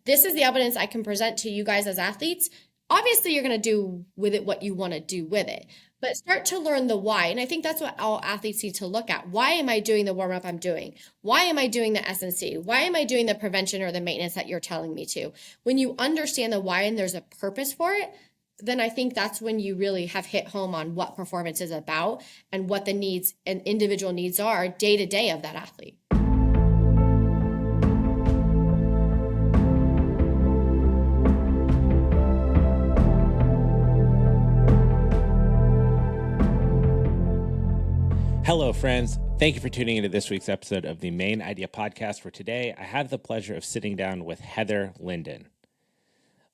this is the evidence I can present to you guys as athletes. Obviously, you're going to do with it what you want to do with it, but start to learn the why. And I think that's what all athletes need to look at. Why am I doing the warm up I'm doing? Why am I doing the S&C? Why am I doing the prevention or the maintenance that you're telling me to? When you understand the why and there's a purpose for it, then I think that's when you really have hit home on what performance is about and what the needs and individual needs are day to day of that athlete. Hello, friends. Thank you for tuning into this week's episode of the Main Idea Podcast. For today, I have the pleasure of sitting down with Heather Linden.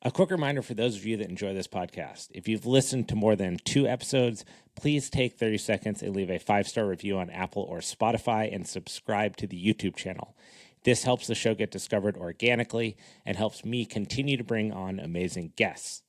A quick reminder for those of you that enjoy this podcast. If you've listened to more than 2 episodes, please take 30 seconds and leave a 5-star review on Apple or Spotify and subscribe to the YouTube channel. This helps the show get discovered organically and helps me continue to bring on amazing guests.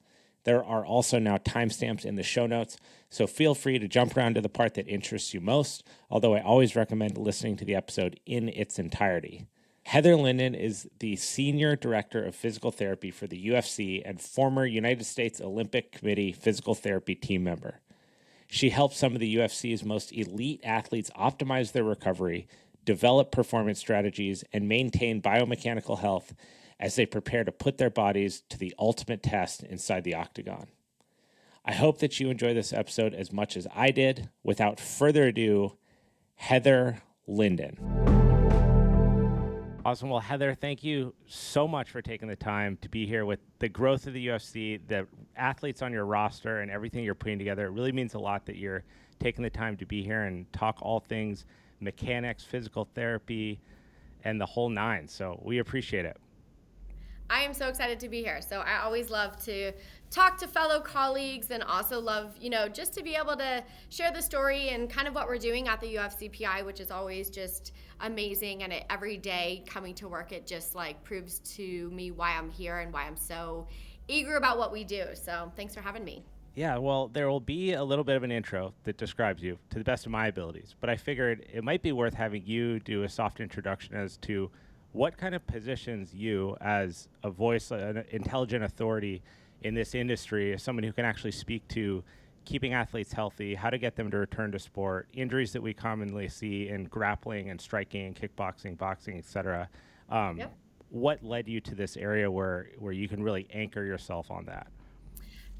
There are also now timestamps in the show notes, so feel free to jump around to the part that interests you most, although I always recommend listening to the episode in its entirety. Heather Linden is the Senior Director of Physical Therapy for the UFC and former United States Olympic Committee physical therapy team member. She helps some of the UFC's most elite athletes optimize their recovery, develop performance strategies, and maintain biomechanical health as they prepare to put their bodies to the ultimate test inside the octagon. I hope that you enjoy this episode as much as I did. Without further ado, Heather Linden. Awesome. Well, Heather, thank you so much for taking the time to be here with the growth of the UFC, the athletes on your roster, and everything you're putting together. It really means a lot that you're taking the time to be here and talk all things mechanics, physical therapy, and the whole nine. So we appreciate it. I am so excited to be here. So I always love to talk to fellow colleagues and also love, just to be able to share the story and kind of what we're doing at the UFCPI, which is always just amazing. And every day coming to work, it just proves to me why I'm here and why I'm so eager about what we do. So thanks for having me. Yeah, well, there will be a little bit of an intro that describes you to the best of my abilities, but I figured it might be worth having you do a soft introduction as to what kind of positions you as a voice, an intelligent authority in this industry, as someone who can actually speak to keeping athletes healthy, how to get them to return to sport, injuries that we commonly see in grappling and striking and kickboxing, boxing, etc. Yep. What led you to this area where you can really anchor yourself on that?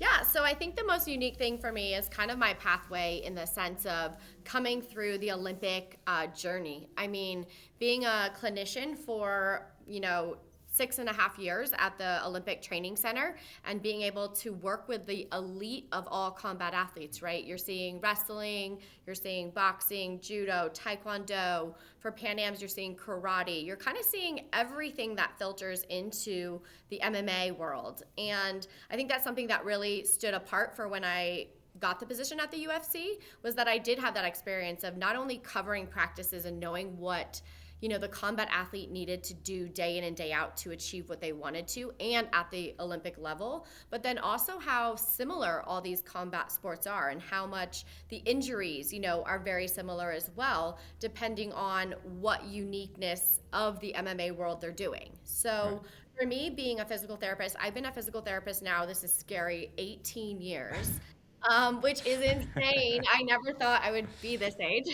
Yeah, so I think the most unique thing for me is kind of my pathway in the sense of coming through the Olympic journey. I mean, being a clinician for, 6.5 years at the Olympic Training Center and being able to work with the elite of all combat athletes, right? You're seeing wrestling, you're seeing boxing, judo, taekwondo. For Pan Ams, you're seeing karate. You're kind of seeing everything that filters into the MMA world. And I think that's something that really stood apart for when I got the position at the UFC, was that I did have that experience of not only covering practices and knowing what the combat athlete needed to do day in and day out to achieve what they wanted to and at the Olympic level, but then also how similar all these combat sports are and how much the injuries, are very similar as well, depending on what uniqueness of the MMA world they're doing. So for me, being a physical therapist, I've been a physical therapist now, this is scary, 18 years, which is insane. I never thought I would be this age.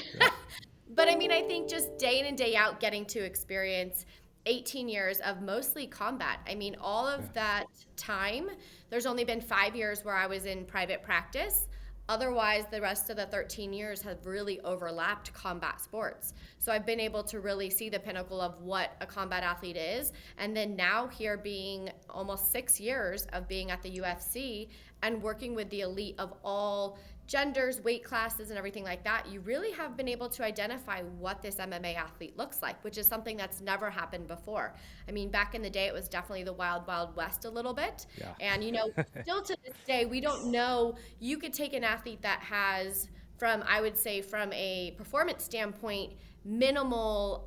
But I mean, I think just day in and day out getting to experience 18 years of mostly combat. I mean, all of that time, there's only been 5 years where I was in private practice. Otherwise, the rest of the 13 years have really overlapped combat sports. So I've been able to really see the pinnacle of what a combat athlete is. And then now here being almost 6 years of being at the UFC and working with the elite of all genders, weight classes, and everything like that, you really have been able to identify what this MMA athlete looks like, which is something that's never happened before. I mean, back in the day, it was definitely the wild, wild west a little bit. Yeah. And, still to this day, we don't know. You could take an athlete that has, from a performance standpoint, minimal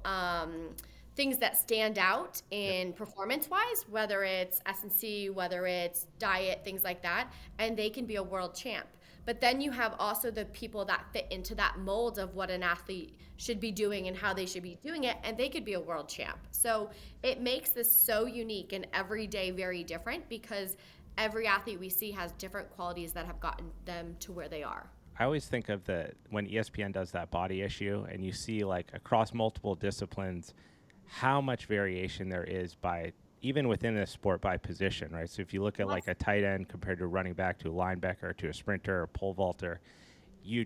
things that stand out in performance-wise, whether it's S&C, whether it's diet, things like that, and they can be a world champ. but then you have also the people that fit into that mold of what an athlete should be doing and how they should be doing it, and they could be a world champ. So it makes this so unique and every day very different, because every athlete we see has different qualities that have gotten them to where they are. I always think of when ESPN does that body issue and you see like across multiple disciplines how much variation there is by even within a sport by position, right? So if you look at like a tight end compared to a running back to a linebacker to a sprinter or pole vaulter, you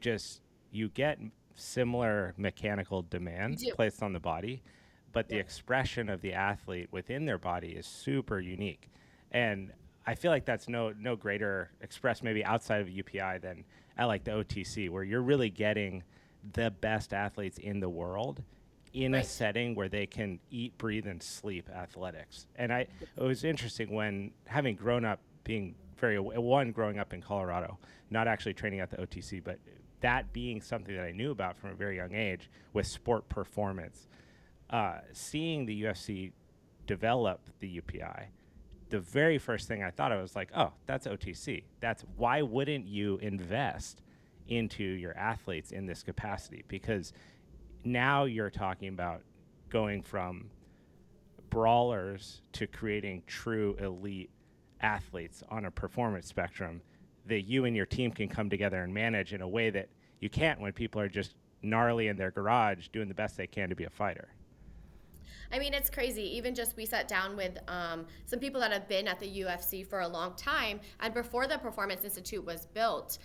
get similar mechanical demands placed on the body, but the expression of the athlete within their body is super unique. And I feel like that's no greater expressed maybe outside of UPI than at like the OTC, where you're really getting the best athletes in the world in a setting where they can eat, breathe, and sleep athletics. And it was interesting when having grown up being growing up in Colorado, not actually training at the OTC, but that being something that I knew about from a very young age with sport performance, seeing the UFC develop the UPI, the very first thing I thought of was like, oh, that's OTC. Why wouldn't you invest into your athletes in this capacity? Because now you're talking about going from brawlers to creating true elite athletes on a performance spectrum that you and your team can come together and manage in a way that you can't when people are just gnarly in their garage doing the best they can to be a fighter. I mean, it's crazy. Even just we sat down with some people that have been at the UFC for a long time, and before the Performance Institute was built,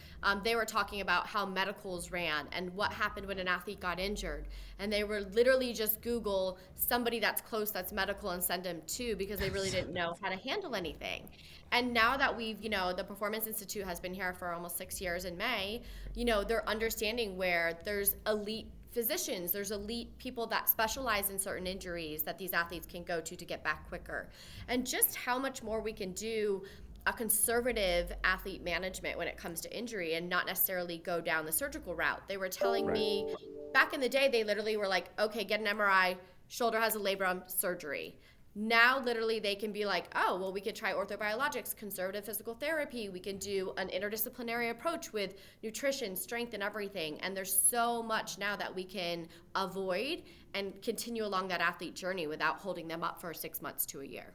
they were talking about how medicals ran and what happened when an athlete got injured. And they were literally just Google somebody that's close that's medical and send them to, because they really didn't know how to handle anything. And now that the Performance Institute has been here for almost 6 years in May, they're understanding where there's elite physicians, there's elite people that specialize in certain injuries that these athletes can go to get back quicker. And just how much more we can do a conservative athlete management when it comes to injury and not necessarily go down the surgical route. They were telling me back in the day, they literally were like, okay, get an MRI, shoulder has a labrum, surgery. Now, literally, they can be like, oh, well, we could try orthobiologics, conservative physical therapy. We can do an interdisciplinary approach with nutrition, strength, and everything. And there's so much now that we can avoid and continue along that athlete journey without holding them up for 6 months to a year.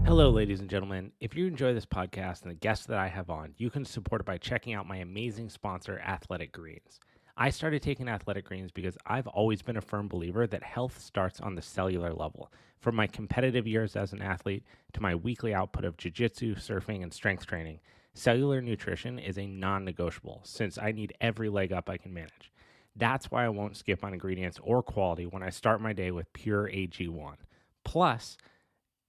Hello, ladies and gentlemen. If you enjoy this podcast and the guests that I have on, you can support it by checking out my amazing sponsor, Athletic Greens. I started taking Athletic Greens because I've always been a firm believer that health starts on the cellular level. From my competitive years as an athlete to my weekly output of jiu-jitsu, surfing, and strength training, cellular nutrition is a non-negotiable since I need every leg up I can manage. That's why I won't skip on ingredients or quality when I start my day with pure AG1. Plus,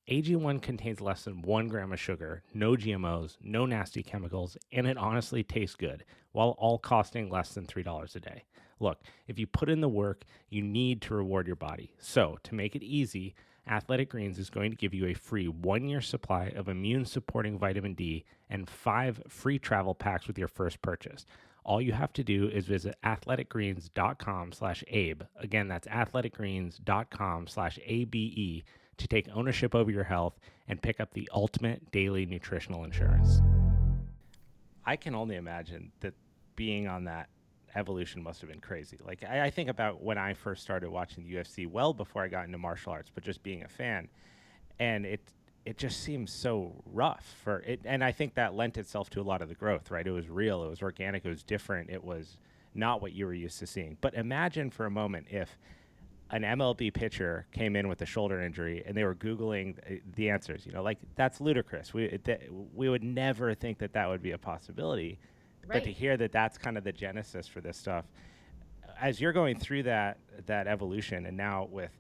AG1 contains less than 1 gram of sugar, no GMOs, no nasty chemicals, and it honestly tastes good, while all costing less than $3 a day. Look, if you put in the work, you need to reward your body. So, to make it easy, Athletic Greens is going to give you a free 1-year supply of immune-supporting vitamin D and 5 free travel packs with your first purchase. All you have to do is visit athleticgreens.com/Abe. Again, that's athleticgreens.com/ABE to take ownership over your health and pick up the ultimate daily nutritional insurance. I can only imagine that being on that evolution must have been crazy. Like I think about when I first started watching the UFC well before I got into martial arts, but just being a fan, and it just seems so rough for it. And I think that lent itself to a lot of the growth, right? It was real, it was organic, it was different, it was not what you were used to seeing. But imagine for a moment if an MLB pitcher came in with a shoulder injury and they were Googling the answers, like that's ludicrous. We would never think that would be a possibility, right. But to hear that that's kind of the genesis for this stuff, as you're going through that evolution, and now with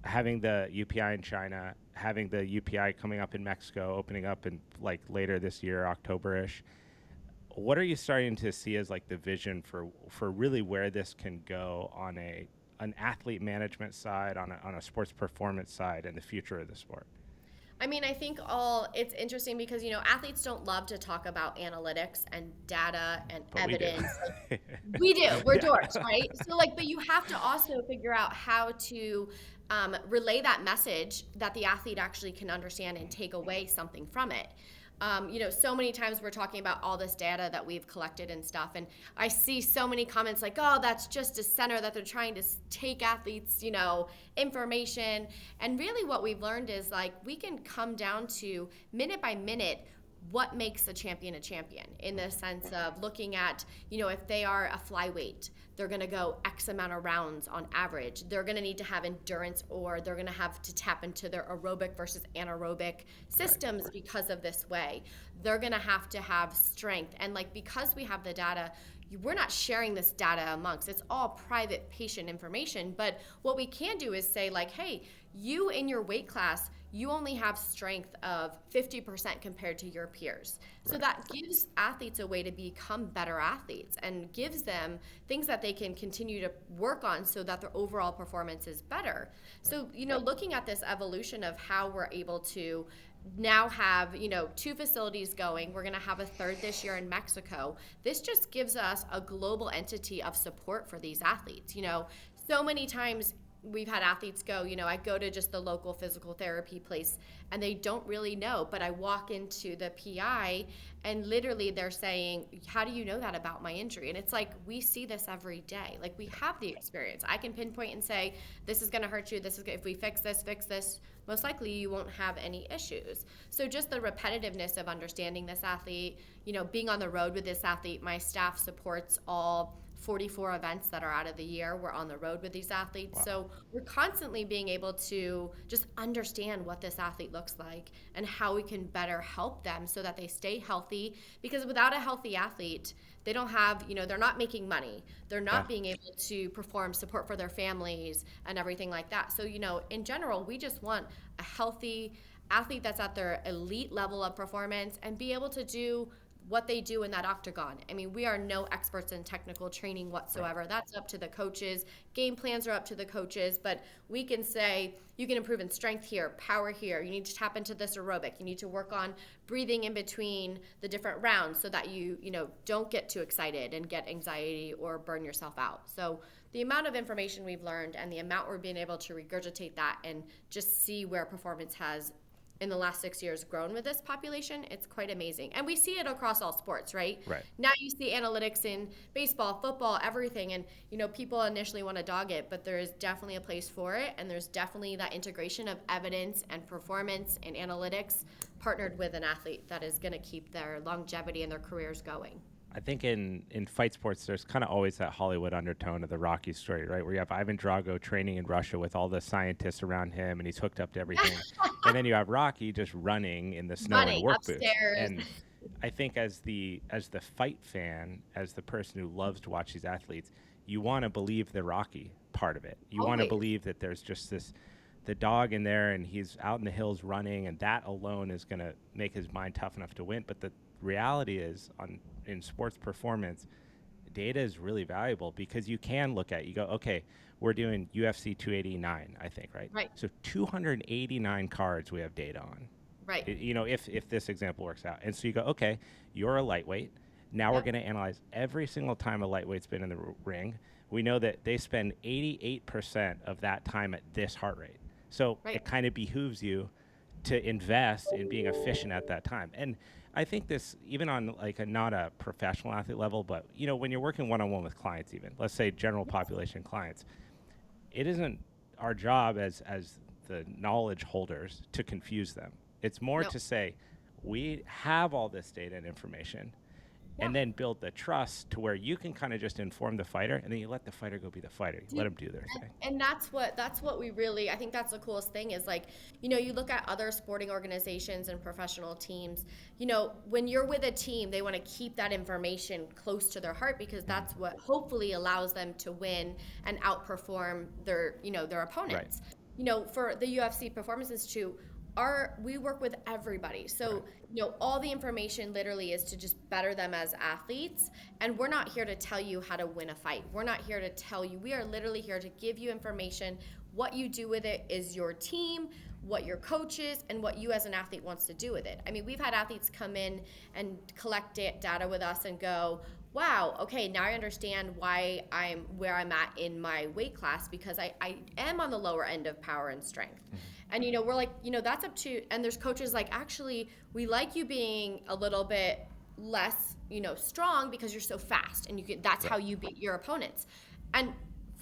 having the UPI in China, having the UPI coming up in Mexico, opening up in like later this year, October-ish, what are you starting to see as like the vision for really where this can go on an athlete management side, on a sports performance side, and the future of the sport? I mean, I think it's interesting because, athletes don't love to talk about analytics and data and evidence. We do. We're dorks, right? So but you have to also figure out how to relay that message that the athlete actually can understand and take away something from it. So many times we're talking about all this data that we've collected and stuff, and I see so many comments like, oh, that's just a center that they're trying to take athletes, information. And really what we've learned is like we can come down to minute by minute what makes a champion in the sense of looking at, if they are a flyweight, they're going to go X amount of rounds on average. They're going to need to have endurance, or they're going to have to tap into their aerobic versus anaerobic systems because of this way. They're going to have strength. And like, because we have the data, we're not sharing this data amongst, it's all private patient information. But what we can do is say like, hey, you in your weight class, you only have strength of 50% compared to your peers. So that gives athletes a way to become better athletes and gives them things that they can continue to work on so that their overall performance is better. So, looking at this evolution of how we're able to now have, 2 facilities going. We're going to have a third this year in Mexico. This just gives us a global entity of support for these athletes. So many times we've had athletes go, I go to just the local physical therapy place and they don't really know, but I walk into the PI and literally they're saying, how do you know that about my injury? And it's like, we see this every day. Like, we have the experience. I can pinpoint and say, this is going to hurt you. If we fix this, most likely you won't have any issues. So just the repetitiveness of understanding this athlete, being on the road with this athlete, my staff supports all 44 events that are out of the year. We're on the road with these athletes. Wow. So we're constantly being able to just understand what this athlete looks like and how we can better help them so that they stay healthy. Because without a healthy athlete, they don't have, they're not making money. They're not being able to perform support for their families and everything like that. So, in general, we just want a healthy athlete that's at their elite level of performance and be able to do what they do in that octagon. I mean, we are no experts in technical training whatsoever. Right. That's up to the coaches. Game plans are up to the coaches, but we can say, you can improve in strength here, power here. You need to tap into this aerobic. You need to work on breathing in between the different rounds so that you don't get too excited and get anxiety or burn yourself out. So the amount of information we've learned and the amount we're being able to regurgitate that and just see where performance has in the last 6 years grown with this population, it's quite amazing. And we see it across all sports, right? Now you see analytics in baseball, football, everything. And, people initially want to dog it, but there is definitely a place for it. And there's definitely that integration of evidence and performance and analytics partnered with an athlete that is going to keep their longevity and their careers going. I think in fight sports, there's kind of always that Hollywood undertone of the Rocky story, right? Where you have Ivan Drago training in Russia with all the scientists around him, and he's hooked up to everything. And then you have Rocky just running in the snow in the work booth. And I think as the fight fan, as the person who loves to watch these athletes, you want to believe the Rocky part of it. You want to believe that there's just the dog in there, and he's out in the hills running, and that alone is going to make his mind tough enough to win. But the reality is, in sports performance, data is really valuable because you can look at, you go, okay, we're doing UFC 289, I think, right? Right. So 289 cards we have data on. Right. If this example works out. And so you go, okay, you're a lightweight. Now we're going to analyze every single time a lightweight's been in the ring. We know that they spend 88% of that time at this heart rate. So it kind of behooves you to invest in being efficient at that time. And I think this, even on like not a professional athlete level, but when you're working one-on-one with clients, even let's say general population clients, it isn't our job as the knowledge holders to confuse them. It's more to say, we have all this data and information, and then build the trust to where you can kind of just inform the fighter, and then you let the fighter go be the fighter. You let them do their thing. And that's what we really, I think that's the coolest thing is like, you look at other sporting organizations and professional teams, when you're with a team, they want to keep that information close to their heart because that's what hopefully allows them to win and outperform their opponents. Right. For the UFC Performance Institute, we work with everybody. So, all the information literally is to just better them as athletes. And we're not here to tell you how to win a fight. We're not here to tell you. We are literally here to give you information. What you do with it is your team, what your coach is, and what you as an athlete wants to do with it. I mean, we've had athletes come in and collect data with us and go, wow, okay, now I understand why I'm where I'm at in my weight class because I am on the lower end of power and strength. Mm-hmm. And, we're like, that's up to, and there's coaches like, actually, we like you being a little bit less, strong because you're so fast and that's how you beat your opponents. And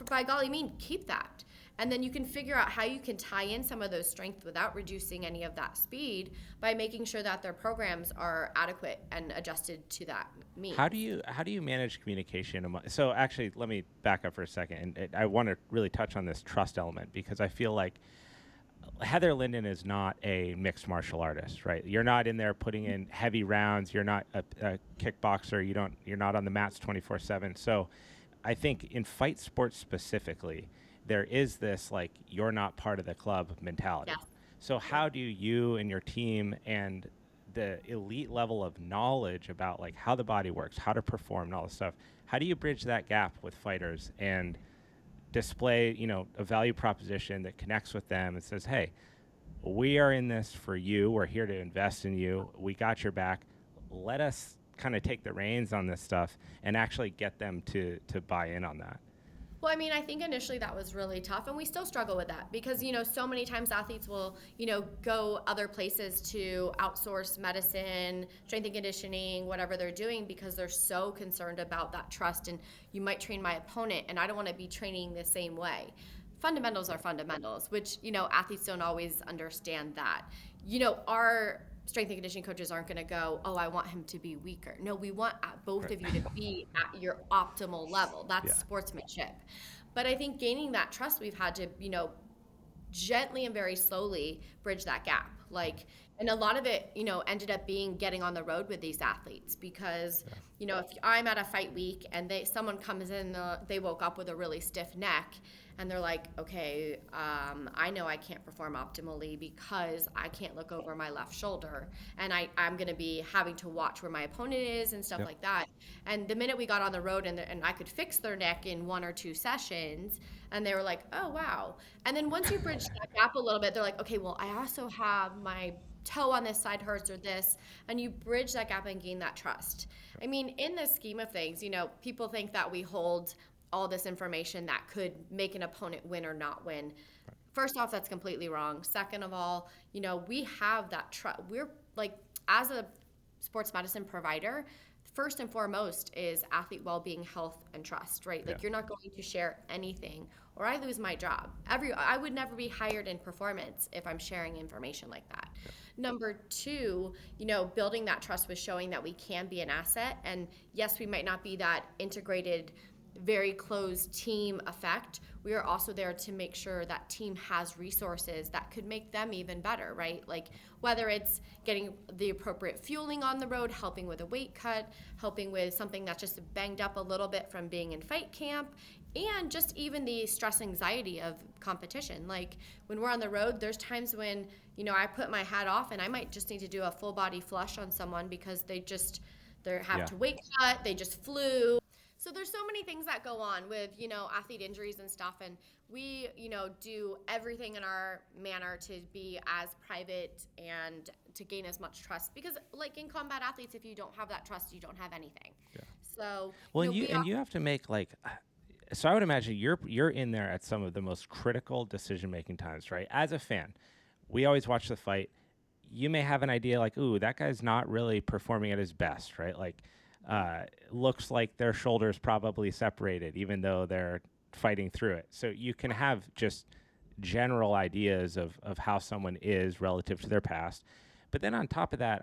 by golly, keep that. And then you can figure out how you can tie in some of those strengths without reducing any of that speed by making sure that their programs are adequate and adjusted to that mean. How do you manage communication? So actually, let me back up for a second, and I want to really touch on this trust element, because I feel like Heather Linden is not a mixed martial artist, right? You're not in there putting in heavy rounds. You're not a kickboxer. You're not on the mats 24/7. So I think in fight sports specifically, there is this like, you're not part of the club mentality. Yeah. So how do you and your team and the elite level of knowledge about like how the body works, how to perform and all this stuff, how do you bridge that gap with fighters and display, a value proposition that connects with them and says, hey, we are in this for you. We're here to invest in you. We got your back. Let us kind of take the reins on this stuff and actually get them to buy in on that. Well, I think initially that was really tough, and we still struggle with that because, so many times athletes will, go other places to outsource medicine, strength and conditioning, whatever they're doing, because they're so concerned about that trust. And you might train my opponent, and I don't want to be training the same way. Fundamentals are fundamentals, which, athletes don't always understand that. Our strength and conditioning coaches aren't going to go, oh, I want him to be weaker. No, we want both of you to be at your optimal level. That's sportsmanship. But I think gaining that trust, we've had to, gently and very slowly bridge that gap. And a lot of it, ended up being getting on the road with these athletes because, if I'm at a fight week and someone comes in, they woke up with a really stiff neck and they're like, okay, I know I can't perform optimally because I can't look over my left shoulder and I'm going to be having to watch where my opponent is and stuff like that. And the minute we got on the road and I could fix their neck in 1 or 2 sessions, and they were like, oh, wow. And then once you bridge that gap a little bit, they're like, okay, well, I also have my toe on this side hurts or this, and you bridge that gap and gain that trust. In the scheme of things, people think that we hold all this information that could make an opponent win or not win. First off, that's completely wrong. Second of all, we have that trust. We're like, as a sports medicine provider, first and foremost is athlete well-being, health, and trust, right? You're not going to share anything or I lose my job. I would never be hired in performance if I'm sharing information like that. Number 2, building that trust was showing that we can be an asset. And yes, we might not be that integrated, very close team effect. We are also there to make sure that team has resources that could make them even better, right? Whether it's getting the appropriate fueling on the road, helping with a weight cut, helping with something that's just banged up a little bit from being in fight camp, and just even the stress anxiety of competition. When we're on the road, there's times when, I put my hat off and I might just need to do a full body flush on someone because they have to weight cut, they just flew. So there's so many things that go on with, athlete injuries and stuff. And we, do everything in our manner to be as private and to gain as much trust. Because in combat athletes, if you don't have that trust, you don't have anything. Yeah. So, well, you have to make so I would imagine you're in there at some of the most critical decision-making times, right? As a fan, we always watch the fight. You may have an idea ooh, that guy's not really performing at his best, right? Looks like their shoulders probably separated, even though they're fighting through it. So you can have just general ideas of how someone is relative to their past. But then on top of that,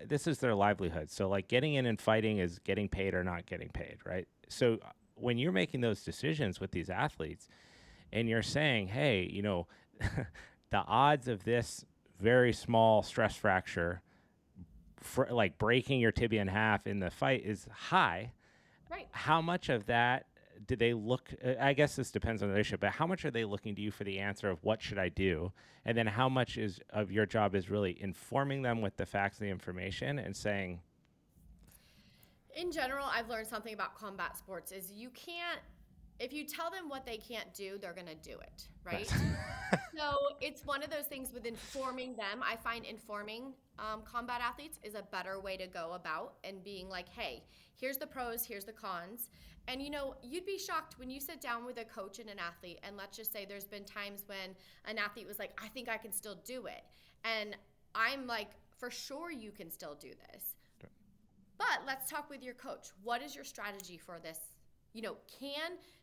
this is their livelihood. So getting in and fighting is getting paid or not getting paid, right? So when you're making those decisions with these athletes and you're saying, hey, the odds of this very small stress fracture breaking your tibia in half in the fight is high. Right. How much of that do they look, I guess this depends on the relationship, but how much are they looking to you for the answer of what should I do? And then how much of your job is really informing them with the facts and the information and saying. In general, I've learned something about combat sports is you can't if you tell them what they can't do, they're going to do it, right? Right. So it's one of those things with informing them. I find informing combat athletes is a better way to go about, and being like, hey, here's the pros, here's the cons. And you'd be shocked when you sit down with a coach and an athlete, and let's just say there's been times when an athlete was like, I think I can still do it. And I'm like, for sure you can still do this. But let's talk with your coach. What is your strategy for this?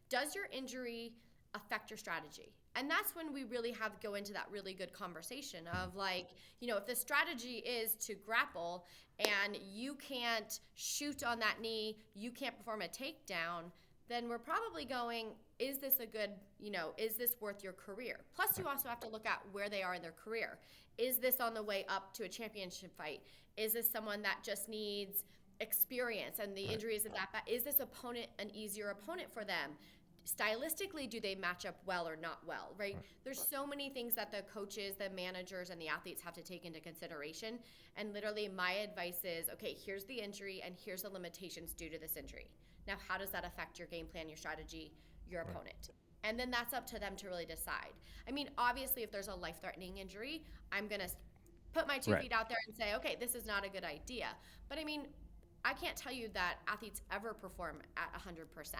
Does your injury affect your strategy? And that's when we really have to go into that really good conversation of like, if the strategy is to grapple and you can't shoot on that knee, you can't perform a takedown, then we're probably going, is this a good, is this worth your career? Plus, you also have to look at where they are in their career. Is this on the way up to a championship fight? Is this someone that just needs experience and the injury isn't that bad? Is this opponent an easier opponent for them? Stylistically, do they match up well or not well, right? There's so many things that the coaches, the managers, and the athletes have to take into consideration. And literally my advice is, okay, here's the injury and here's the limitations due to this injury. Now, how does that affect your game plan, your strategy, your opponent? And then that's up to them to really decide. I mean, obviously, if there's a life-threatening injury, I'm going to put my 2 feet out there and say, okay, this is not a good idea. But I mean, I can't tell you that athletes ever perform at 100%.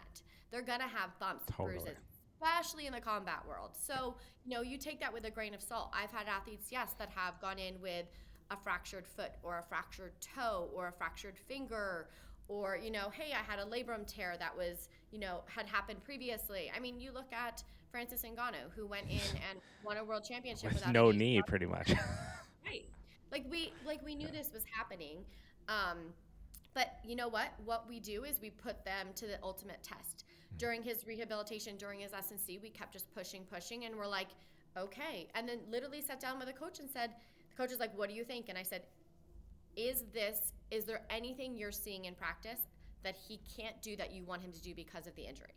They're going to have bumps, bruises, especially in the combat world. So, you take that with a grain of salt. I've had athletes, yes, that have gone in with a fractured foot or a fractured toe or a fractured finger, or, hey, I had a labrum tear that was, had happened previously. I mean, you look at Francis Ngannou, who went in and won a world championship With without no a knee, pretty much. Right. Like we knew this was happening. But you know what? What we do is we put them to the ultimate test. During his rehabilitation, during his S&C, we kept just pushing, and we're like, okay. And then literally sat down with a coach and said, the coach is like, what do you think? And I said, is there anything you're seeing in practice that he can't do that you want him to do because of the injury?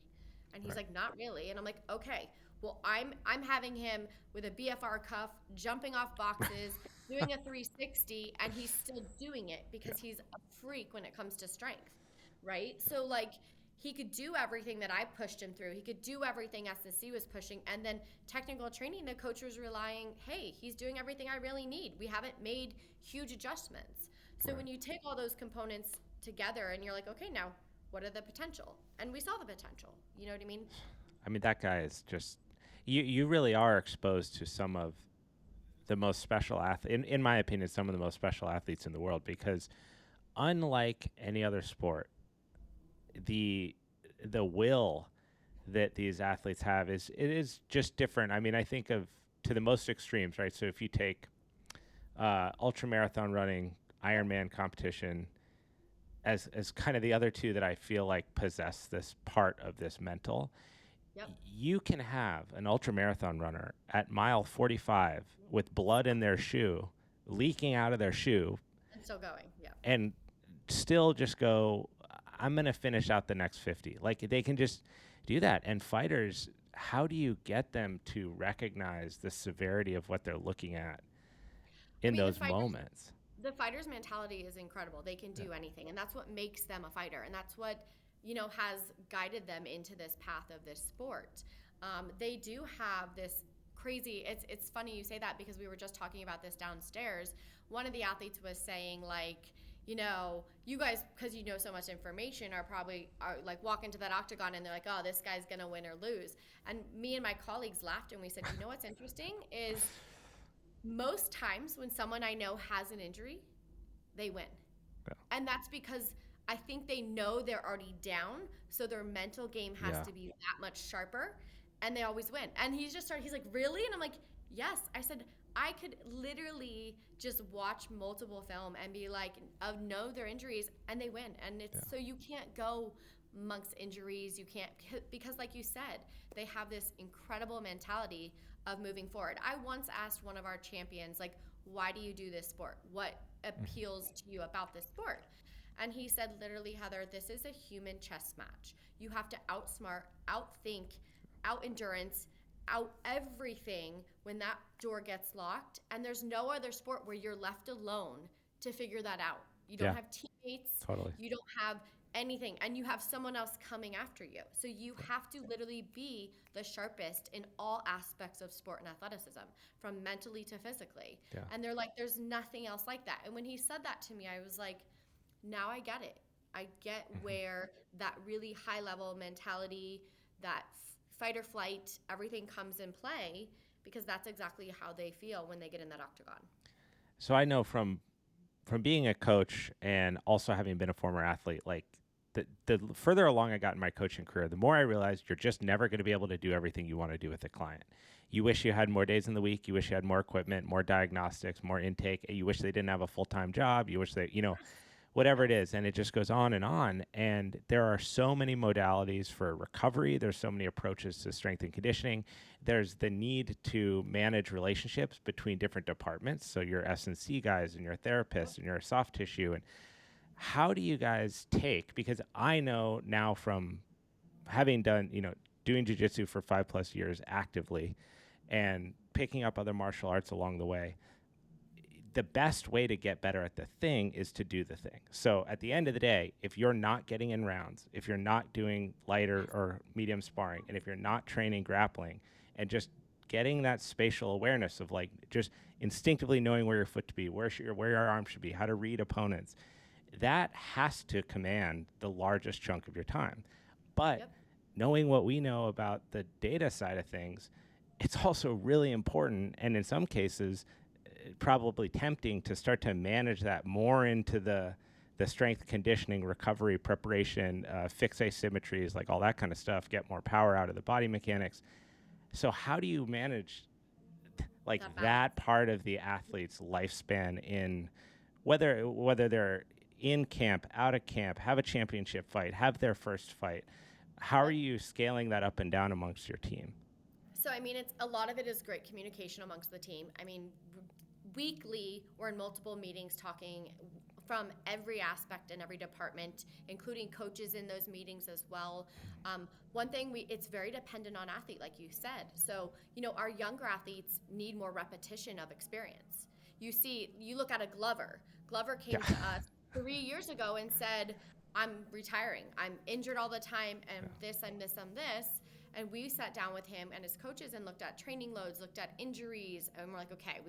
And he's like, not really. And I'm like, okay, well, I'm having him with a BFR cuff, jumping off boxes, doing a 360, and he's still doing it because he's a freak when it comes to strength, right? So like, he could do everything that I pushed him through. He could do everything S&C was pushing. And then technical training, the coach was relying, hey, he's doing everything I really need. We haven't made huge adjustments. So when you take all those components together and you're like, okay, now what are the potential? And we saw the potential. You know what I mean? I mean, that guy is just, you really are exposed to some of the most special athletes, in my opinion, some of the most special athletes in the world, because unlike any other sport, the will that these athletes have is just different. I mean, I think of to the most extremes, right? So if you take ultra marathon running, Ironman competition, as kind of the other two that I feel like possess this part of this mental. Yep. You can have an ultra marathon runner at mile 45 with blood in their shoe, leaking out of their shoe, And still going, yeah. and still just go, I'm going to finish out the next 50. Like, they can just do that. And fighters, how do you get them to recognize the severity of what they're looking at in those moments? The fighter's mentality is incredible. They can do anything, and that's what makes them a fighter, and that's what has guided them into this path of this sport. They do have this crazy. It's funny you say that, because we were just talking about this downstairs. One of the athletes was saying, like, you guys, because you know so much information, are like walk into that octagon and they're like, oh, this guy's gonna win or lose. And me and my colleagues laughed and we said, what's interesting is, most times when someone I know has an injury, they win. Yeah. And that's because I think they know they're already down, so their mental game has to be that much sharper, and they always win. And he's like, really? And I'm like, yes. I said, I could literally just watch multiple film and be like, know their injuries, and they win. And it's so you can't go amongst injuries. You can't, because like you said, they have this incredible mentality of moving forward. I once asked one of our champions, like, why do you do this sport? What appeals to you about this sport? And he said, literally, Heather, this is a human chess match. You have to outsmart, outthink, out-endurance, out everything when that door gets locked. And there's no other sport where you're left alone to figure that out. You don't have teammates. Totally. You don't have anything, and you have someone else coming after you. So you have to literally be the sharpest in all aspects of sport and athleticism, from mentally to physically. Yeah. And they're like, there's nothing else like that. And when he said that to me, I was like, now I get it. I get where that really high level mentality, that fight or flight, everything comes in play, because that's exactly how they feel when they get in that octagon. So I know from being a coach and also having been a former athlete, like the further along I got in my coaching career, the more I realized you're just never going to be able to do everything you want to do with a client. You wish you had more days in the week. You wish you had more equipment, more diagnostics, more intake. You wish they didn't have a full-time job. You wish they, whatever it is. And it just goes on. And there are so many modalities for recovery. There's so many approaches to strength and conditioning. There's the need to manage relationships between different departments. So your S&C guys and your therapists and your soft tissue. And how do you guys take, because I know now from having done, doing jiu-jitsu for 5+ years actively and picking up other martial arts along the way, the best way to get better at the thing is to do the thing. So at the end of the day, if you're not getting in rounds, if you're not doing lighter or medium sparring, and if you're not training grappling and just getting that spatial awareness of like just instinctively knowing where your foot to be, where your arm should be, how to read opponents, that has to command the largest chunk of your time. But knowing what we know about the data side of things, it's also really important, and in some cases probably tempting to start to manage that more into the strength conditioning, recovery, preparation, fix asymmetries, like all that kind of stuff, get more power out of the body mechanics. So how do you manage like that part of the athlete's lifespan, in whether they're in camp, out of camp, have a championship fight, have their first fight? How are you scaling that up and down amongst your team? So, I mean, a lot of it is great communication amongst the team. I mean, weekly, we're in multiple meetings talking from every aspect in every department, including coaches in those meetings as well. One thing, it's very dependent on athlete, like you said. So, our younger athletes need more repetition of experience. You look at a Glover. Glover came to us 3 years ago and said, I'm retiring. I'm injured all the time, and I'm this. And we sat down with him and his coaches and looked at training loads, looked at injuries, and we're like, okay,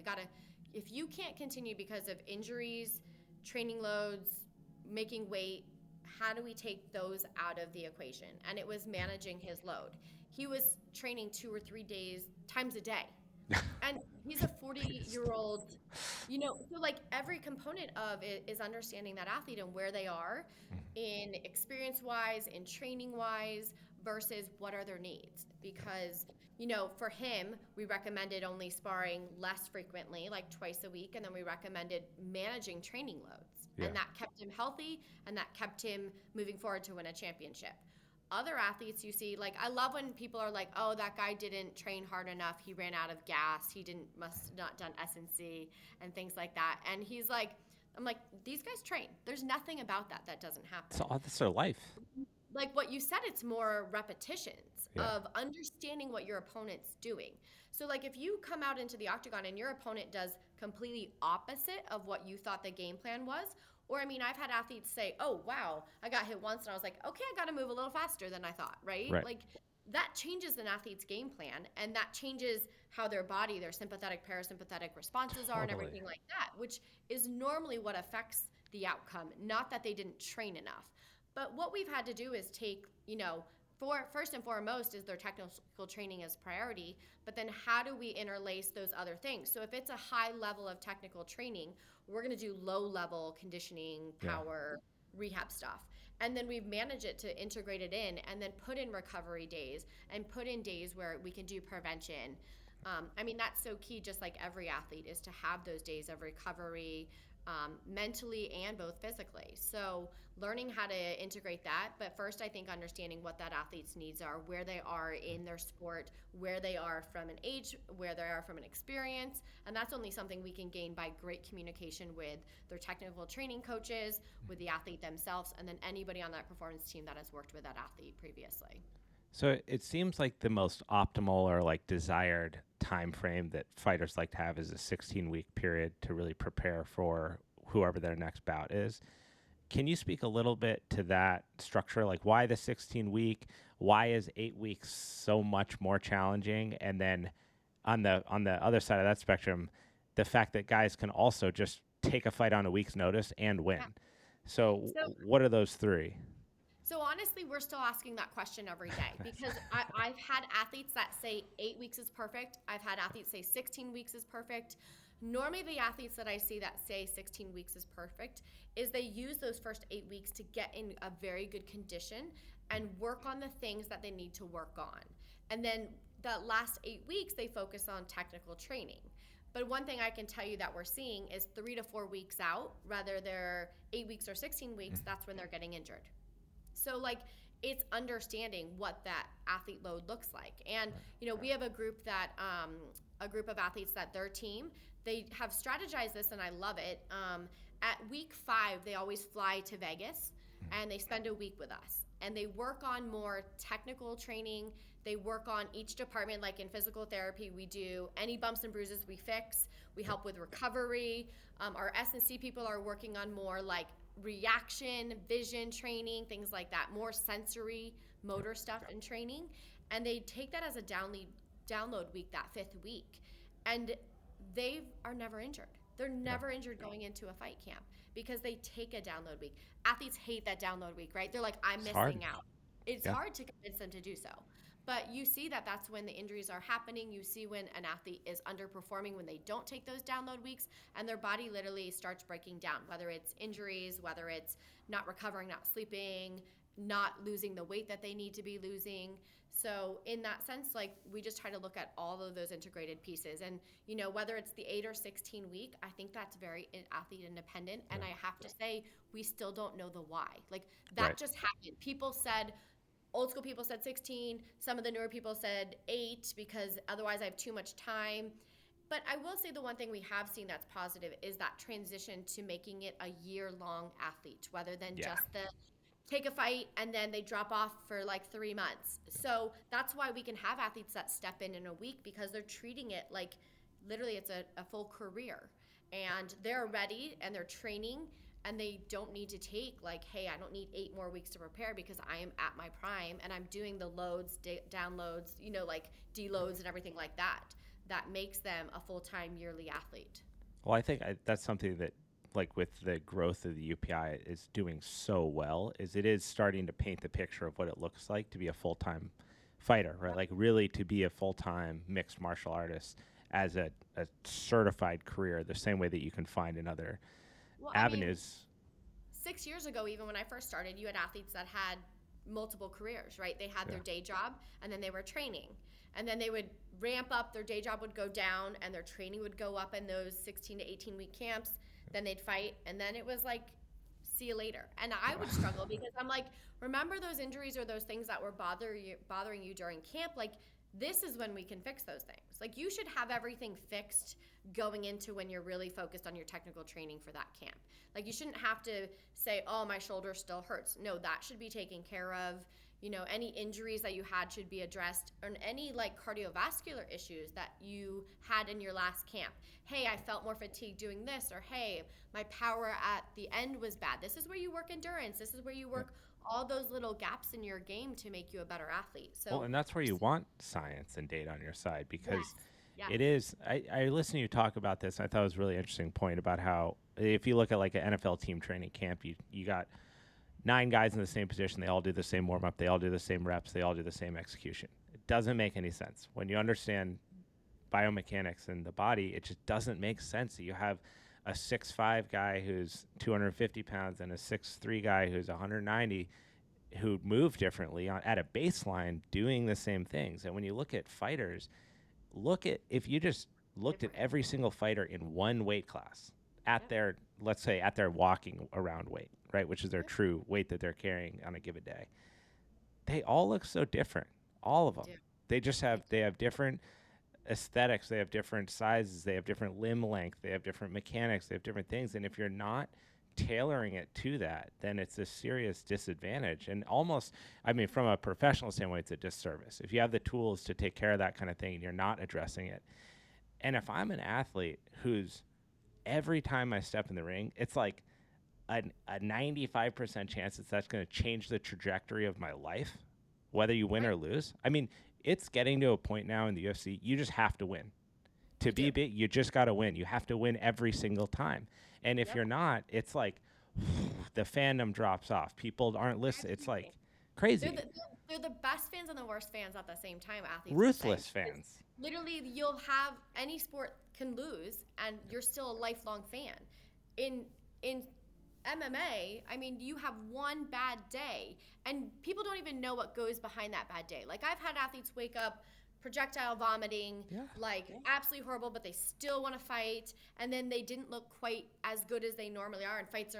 if you can't continue because of injuries, training loads, making weight, how do we take those out of the equation? And it was managing his load. He was training 2 or 3 times a day. And he's a 40-year-old, so like every component of it is understanding that athlete and where they are in experience-wise, in training-wise, versus what are their needs. Because, for him, we recommended only sparring less frequently, like twice a week, and then we recommended managing training loads. Yeah. And that kept him healthy, and that kept him moving forward to win a championship. Other athletes you see, like I love when people are like, oh, that guy didn't train hard enough, he ran out of gas, must not done S&C and things like that. And he's like, I'm like, these guys train. There's nothing about that doesn't happen. That's their life. Like what you said, it's more repetitions of understanding what your opponent's doing. So like if you come out into the octagon and your opponent does completely opposite of what you thought the game plan was, or I mean, I've had athletes say, oh, wow, I got hit once and I was like, okay, I got to move a little faster than I thought, right? Like that changes an athlete's game plan, and that changes how their body, their sympathetic, parasympathetic responses are and everything like that, which is normally what affects the outcome, not that they didn't train enough. But what we've had to do is take, first and foremost is their technical training as priority, but then how do we interlace those other things? So if it's a high level of technical training, we're going to do low level conditioning, power, rehab stuff. And then we manage it to integrate it in and then put in recovery days and put in days where we can do prevention. I mean, that's so key, just like every athlete, is to have those days of recovery, mentally and both physically. So learning how to integrate that, but first I think understanding what that athlete's needs are, where they are in their sport, where they are from an age, where they are from an experience, and that's only something we can gain by great communication with their technical training coaches, with the athlete themselves, and then anybody on that performance team that has worked with that athlete previously. So it seems like the most optimal or like desired time frame that fighters like to have is a 16-week period to really prepare for whoever their next bout is. can you speak a little bit to that structure? Like, why the 16 week? Why is 8 weeks so much more challenging? And then on the other side of that spectrum, the fact that guys can also just take a fight on a week's notice and win. Yeah. So So what are those three? So honestly, we're still asking that question every day because I've had athletes that say 8 weeks is perfect. I've had athletes say 16 weeks is perfect. Normally, the athletes that I see that say 16 weeks is perfect is they use those first 8 weeks to get in a very good condition and work on the things that they need to work on. And then the last 8 weeks, they focus on technical training. But one thing I can tell you that we're seeing is 3 to 4 weeks out, whether they're 8 weeks or 16 weeks, that's when they're getting injured. So like it's understanding what that athlete load looks like. And we have a group of athletes that their team, they have strategized this and I love it. At week 5, they always fly to Vegas and they spend a week with us and they work on more technical training. They work on each department, like in physical therapy, we do any bumps and bruises we fix. We help with recovery. Our S&C people are working on more like reaction, vision training, things like that, more sensory motor stuff and training. And they take that as a download week, that 5th week. And they are never injured. They're never injured going into a fight camp because they take a download week. Athletes hate that download week, right? They're like, I'm missing out. It's hard to convince them to do so. But you see that that's when the injuries are happening. You see when an athlete is underperforming when they don't take those download weeks and their body literally starts breaking down, whether it's injuries, whether it's not recovering, not sleeping, not losing the weight that they need to be losing. So in that sense, like we just try to look at all of those integrated pieces. And, whether it's the 8 or 16 week, I think that's very athlete independent. And I have to say, we still don't know the why. Like that just happened. Old school people said 16. Some of the newer people said 8 because otherwise I have too much time. But I will say the one thing we have seen that's positive is that transition to making it a year-long athlete, rather than just the take a fight and then they drop off for like 3 months. So that's why we can have athletes that step in a week because they're treating it like literally it's a full career. And they're ready and they're training and they don't need to take like, hey, I don't need 8 more weeks to prepare because I am at my prime and I'm doing the loads, downloads, like deloads and everything like that. That makes them a full-time yearly athlete. Well, I think that's something that, like with the growth of the UPI, is doing so well. Is it is starting to paint the picture of what it looks like to be a full-time fighter, right? Like really to be a full-time mixed martial artist as a certified career, the same way that you can find in other avenues. 6 years ago, even when I first started, you had athletes that had multiple careers, right? They had their day job and then they were training. And then they would ramp up, their day job would go down and their training would go up in those 16 to 18 week camps. Then they'd fight and then it was like, see you later. And I would struggle because I'm like, remember those injuries or those things that were bothering you during camp? Like this is when we can fix those things. Like you should have everything fixed going into when you're really focused on your technical training for that camp. Like you shouldn't have to say, oh, my shoulder still hurts. No, that should be taken care of. Any injuries that you had should be addressed, or any like cardiovascular issues that you had in your last camp. Hey, I felt more fatigued doing this, or hey, my power at the end was bad. This is where you work endurance. This is where you work all those little gaps in your game to make you a better athlete. So, and that's where you want science and data on your side because yes. it is. I listened to you talk about this. And I thought it was a really interesting point about how if you look at like an NFL team training camp, you got 9 guys in the same position. They all do the same warm up. They all do the same reps. They all do the same execution. It doesn't make any sense. When you understand biomechanics in the body, it just doesn't make sense that you have a 6'5" guy who's 250 pounds and a 6'3" guy who's 190 who move differently at a baseline doing the same things. And when you look at fighters, if you just looked at every single fighter in one weight class at their, let's say at their walking around weight, right, which is their true weight that they're carrying on a given day, they all look so different. All of them. They have different aesthetics. They have different sizes. They have different limb length. They have different mechanics. They have different things. And if you're not tailoring it to that, then it's a serious disadvantage. And almost, from a professional standpoint, it's a disservice. If you have the tools to take care of that kind of thing and you're not addressing it. And if I'm an athlete who's every time I step in the ring, it's like a 95% chance that's going to change the trajectory of my life, whether you win Right. or lose. I mean, it's getting to a point now in the UFC, you just have to win. To You be do. big, you just got to win. You have to win every single time. And if Yep. you're not, it's like the fandom drops off. People aren't listening. It's like Absolutely. They're crazy. they're the best fans and the worst fans at the same time, athletes will say. Ruthless Because fans. literally, you'll have any sport can lose, and you're still a lifelong fan. In MMA, I mean, you have one bad day, and people don't even know what goes behind that bad day. Like I've had athletes wake up projectile vomiting, Yeah. like absolutely horrible, but they still want to fight, and then they didn't look quite as good as they normally are. And fighters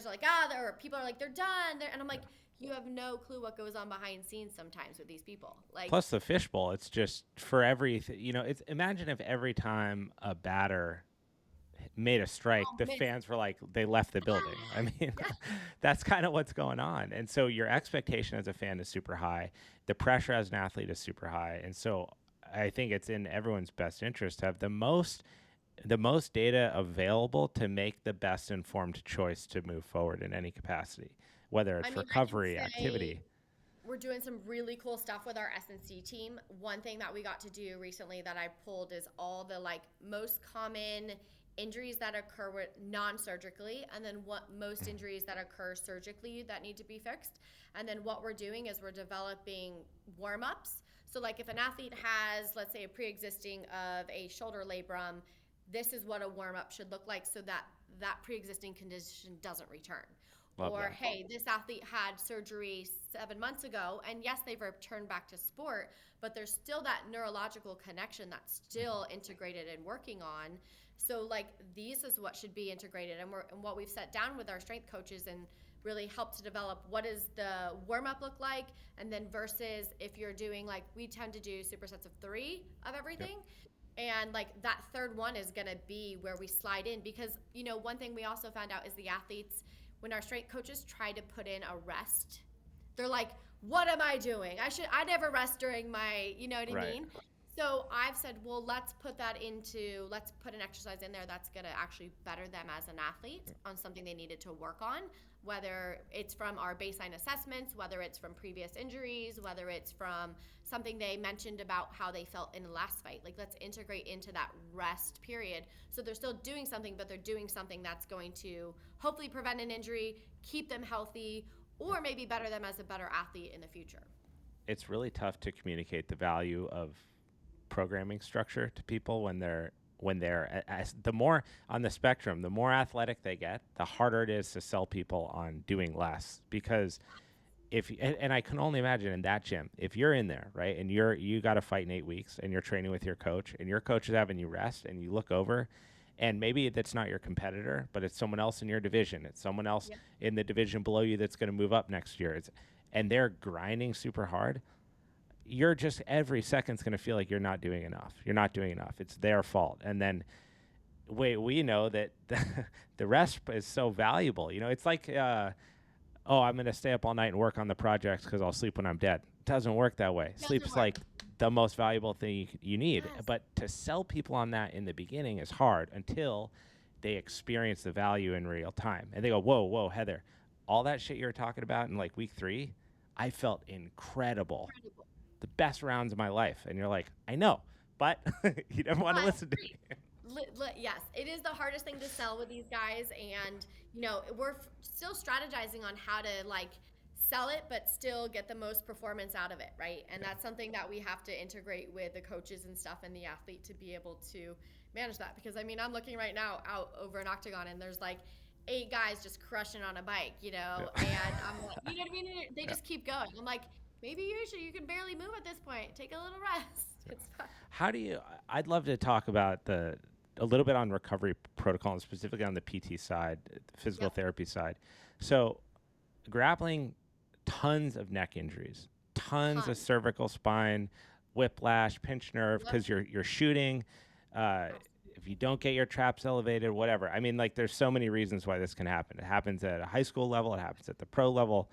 are like, or people are like, they're done. And I'm like, you have no clue what goes on behind scenes sometimes with these people. Like, Plus the fishbowl, it's just for everything. It's imagine if every time a batter made a strike, oh the man, fans were like they left the building. I mean, yeah, that's kind of what's going on. And so your expectation as a fan is super high. The pressure as an athlete is super high. And so I think it's in everyone's best interest to have the most data available to make the best informed choice to move forward in any capacity, whether I it's mean, I can recovery, say activity. we're doing some really cool stuff with our S&C team. One thing that we got to do recently that I pulled is all the like most common injuries that occur with non-surgically, and then what most injuries that occur surgically that need to be fixed. And then what we're doing is we're developing warm-ups. So like if an athlete has, let's say, a pre-existing of a shoulder labrum, this is what a warm-up should look like so that that pre-existing condition doesn't return. Love Or, that. hey, this athlete had surgery 7 months ago, and yes, they've returned back to sport, but there's still that neurological connection that's still integrated and working on. So, like, these is what should be integrated, and what we've set down with our strength coaches and really helped to develop what does the warm up look like, and then versus if you're doing like we tend to do supersets of 3 of everything. And like that third one is going to be where we slide in because one thing we also found out is the athletes when our strength coaches try to put in a rest, they're like, what am I doing? I never rest during my, you know what I Right. mean? So I've said, well, let's put an exercise in there that's going to actually better them as an athlete on something they needed to work on, whether it's from our baseline assessments, whether it's from previous injuries, whether it's from something they mentioned about how they felt in the last fight. Like, let's integrate into that rest period. So they're still doing something, but they're doing something that's going to hopefully prevent an injury, keep them healthy, or maybe better them as a better athlete in the future. It's really tough to communicate the value of programming structure to people when they're as the more on the spectrum, the more athletic they get, the harder it is to sell people on doing less. Because if and I can only imagine in that gym, if you're in there, right, and you got to fight in 8 weeks, and you're training with your coach, and your coach is having you rest, and you look over, and maybe that's not your competitor, but it's someone else in your division, it's someone else Yep. in the division below you that's going to move up next year, and they're grinding super hard. You're just every second's going to feel like you're not doing enough. You're not doing enough. It's their fault. And then we know that the rest is so valuable. It's like, I'm going to stay up all night and work on the projects because I'll sleep when I'm dead. It doesn't work that way. Doesn't Sleep's work. like the most valuable thing you need. Yes. But to sell people on that in the beginning is hard until they experience the value in real time. And they go, whoa, Heather, all that shit you were talking about in like week 3, I felt incredible. Incredible. The best rounds of my life. And you're like, I know, but you never want to But listen to me. Yes, it is the hardest thing to sell with these guys, and we're still strategizing on how to like sell it, but still get the most performance out of it, right? And that's something that we have to integrate with the coaches and stuff and the athlete to be able to manage that. Because I mean, I'm looking right now out over an octagon, and there's like 8 guys just crushing on a bike, and I'm like, you know what I mean? They just keep going. I'm like, maybe you can barely move at this point. Take a little rest. It's fine. How do you? I'd love to talk about a little bit on recovery protocol and specifically on the PT side, the physical Yep. therapy side. So, grappling, tons of neck injuries, tons of Tons. cervical spine, whiplash, pinch nerve Yep. because you're shooting. If you don't get your traps elevated, whatever. I mean, like there's so many reasons why this can happen. It happens at a high school level. It happens at the pro level.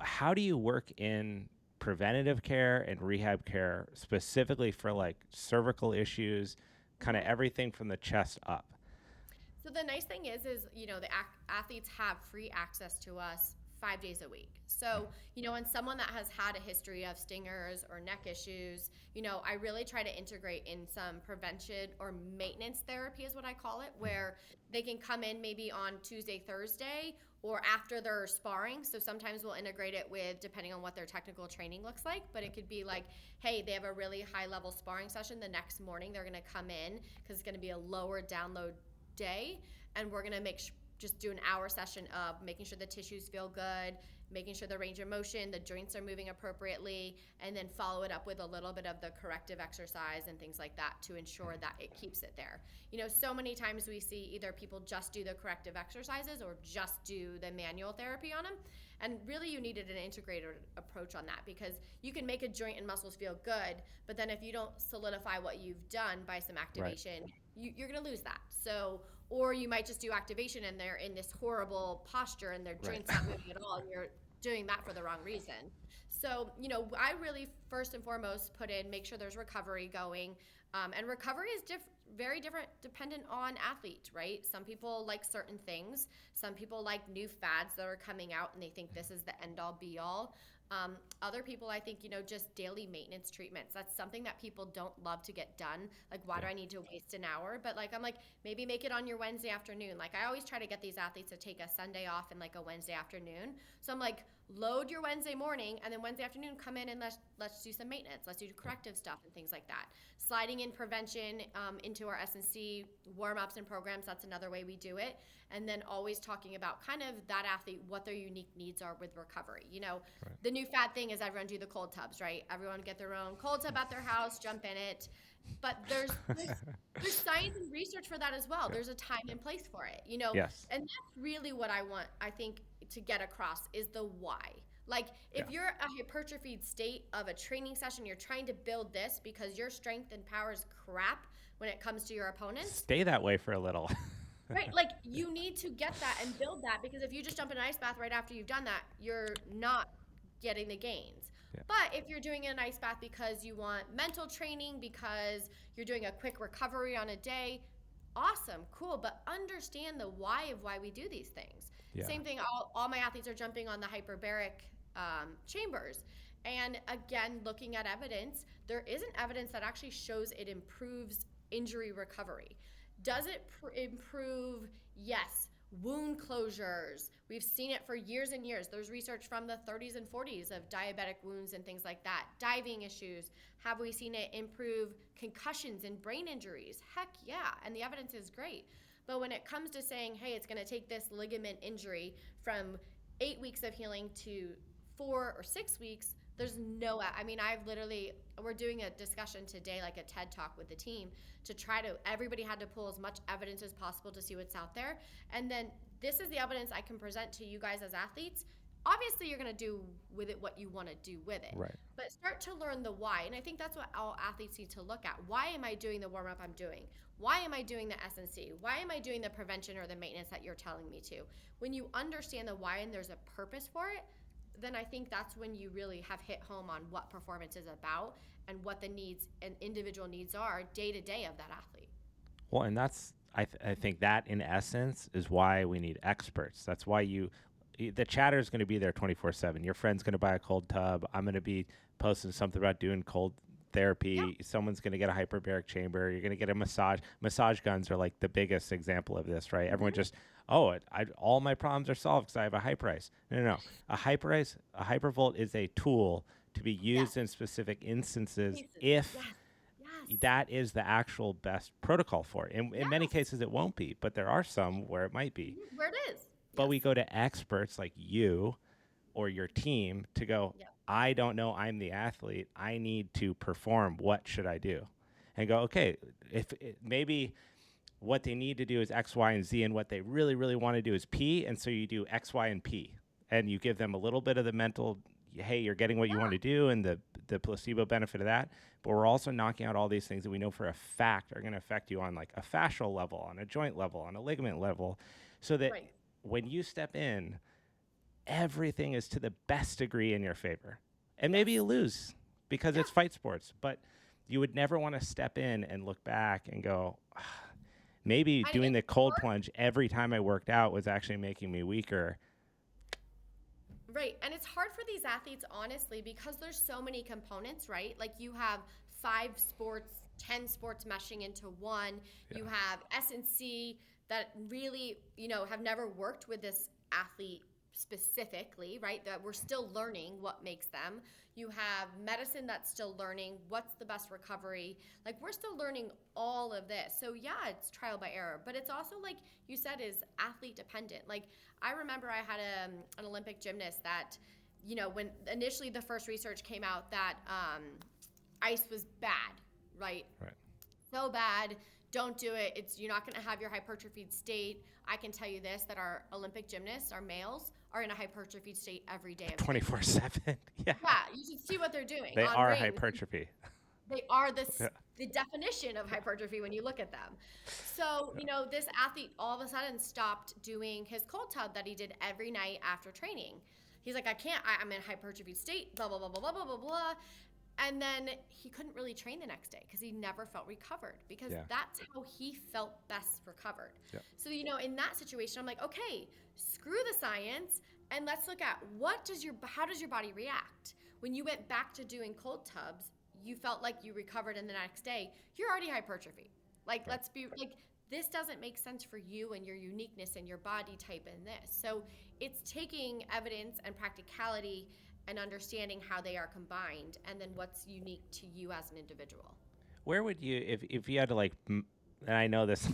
How do you work in preventative care and rehab care specifically for like cervical issues, kind of everything from the chest up? So the nice thing is the athletes have free access to us 5 days a week. So, when someone that has had a history of stingers or neck issues, I really try to integrate in some prevention or maintenance therapy is what I call it, where they can come in maybe on Tuesday, Thursday, or after their sparring. So sometimes we'll integrate it with, depending on what their technical training looks like, but it could be like, hey, they have a really high level sparring session. The next morning they're going to come in because it's going to be a lower download day, and we're going to just do an hour session of making sure the tissues feel good, making sure the range of motion, the joints are moving appropriately, and then follow it up with a little bit of the corrective exercise and things like that to ensure that it keeps it there. So many times we see either people just do the corrective exercises or just do the manual therapy on them. And really you needed an integrated approach on that, because you can make a joint and muscles feel good, but then if you don't solidify what you've done by some activation, you're going to lose that. So, or you might just do activation and they're in this horrible posture and their joints not moving at all, and you're doing that for the wrong reason. So, I really first and foremost make sure there's recovery going. And recovery is very different dependent on athlete, right? Some people like certain things. Some people like new fads that are coming out and they think this is the end all be all. Other people, I think, just daily maintenance treatments. That's something that people don't love to get done. Like, why do I need to waste an hour? But I'm like, maybe make it on your Wednesday afternoon. Like, I always try to get these athletes to take a Sunday off and like a Wednesday afternoon. So I'm like, load your Wednesday morning, and then Wednesday afternoon come in and let's do some maintenance. Let's do corrective stuff and things like that. Sliding in prevention into our S&C warm-ups and programs, that's another way we do it. And then always talking about kind of that athlete, what their unique needs are with recovery. The new fad thing is everyone do the cold tubs, right? Everyone get their own cold tub at their house, jump in it. But there's science and research for that as well. There's a time and place for it, Yes. And that's really what I think, to get across is the why. Like, if you're a hypertrophied state of a training session, you're trying to build this because your strength and power is crap when it comes to your opponents. Stay that way for a little. Right, like you need to get that and build that, because if you just jump in an ice bath right after you've done that, you're not getting the gains. But if you're doing an ice bath because you want mental training, because you're doing a quick recovery on a day, awesome, cool, but understand the why of why we do these things. Same thing, all my athletes are jumping on the hyperbaric chambers. And again, looking at evidence, there isn't evidence that actually shows it improves injury recovery. Does it improve? Yes. Wound closures. We've seen it for years and years. There's research from the 30s and 40s of diabetic wounds and things like that. Diving issues. Have we seen it improve concussions and brain injuries? Heck yeah. And the evidence is great. But when it comes to saying, hey, it's going to take this ligament injury from 8 weeks of healing to 4 or 6 weeks, there's no, we're doing a discussion today, like a TED talk with the team, to everybody had to pull as much evidence as possible to see what's out there. And then this is the evidence I can present to you guys as athletes. Obviously, you're going to do with it what you want to do with it. Right. But start to learn the why. And I think that's what all athletes need to look at. Why am I doing the warm-up I'm doing? Why am I doing the S&C? Why am I doing the prevention or the maintenance that you're telling me to? When you understand the why and there's a purpose for it, then I think that's when you really have hit home on what performance is about and what the needs and individual needs are day to day of that athlete. Well, and that's, I think that in essence is why we need experts. That's why the chatter is going to be there 24/7. Your friend's going to buy a cold tub. I'm going to be posting something about doing cold therapy. Yeah. Someone's going to get a hyperbaric chamber. You're going to get a massage. Massage guns are like the biggest example of this, right? Mm-hmm. Everyone just, all my problems are solved because I have a Hyperice. No. A Hypervolt is a tool to be used in specific instances if that is the actual best protocol for it. In many cases, it won't be, but there are some where it might be. Where it is. But we go to experts like you or your team to go, I don't know, I'm the athlete. I need to perform. What should I do? And go, okay, maybe what they need to do is X, Y, and Z, and what they really, really want to do is P, and so you do X, Y, and P. And you give them a little bit of the mental, hey, you're getting what you want to do, and the placebo benefit of that. But we're also knocking out all these things that we know for a fact are going to affect you on like a fascial level, on a joint level, on a ligament level, so that when you step in, everything is to the best degree in your favor. And maybe you lose because it's fight sports, but you would never want to step in and look back and go, maybe And doing it's the cold hard. plunge every time I worked out was actually making me weaker. Right. And it's hard for these athletes, honestly, because there's so many components, right? Like you have 5 sports, 10 sports meshing into one. You Yeah. have S&C that really, have never worked with this athlete specifically, right? That we're still learning what makes them. You have medicine that's still learning what's the best recovery. Like we're still learning all of this. So yeah, it's trial by error, but it's also like you said is athlete dependent. Like I remember I had an Olympic gymnast that, when initially the first research came out that ice was bad, right? Right. So bad, don't do it. You're not going to have your hypertrophied state. I can tell you this, that our Olympic gymnasts, our males, are in a hypertrophied state every day of training. 24/7. Yeah. Yeah, you should see what they're doing They on are rings. hypertrophy. They are Yeah. the definition of hypertrophy when you look at them. So, this athlete all of a sudden stopped doing his cold tub that he did every night after training. He's like, I'm in hypertrophy state, blah, blah, blah, blah, blah, blah, blah, blah. And then he couldn't really train the next day because he never felt recovered because Yeah. that's how he felt best recovered. Yeah. So, in that situation, I'm like, okay, screw the science and let's look at how does your body react? When you went back to doing cold tubs, you felt like you recovered in the next day, you're already hypertrophy. Like, let's be like, this doesn't make sense for you and your uniqueness and your body type in this. So it's taking evidence and practicality and understanding how they are combined and then what's unique to you as an individual. Where would you, if you had to and I know this,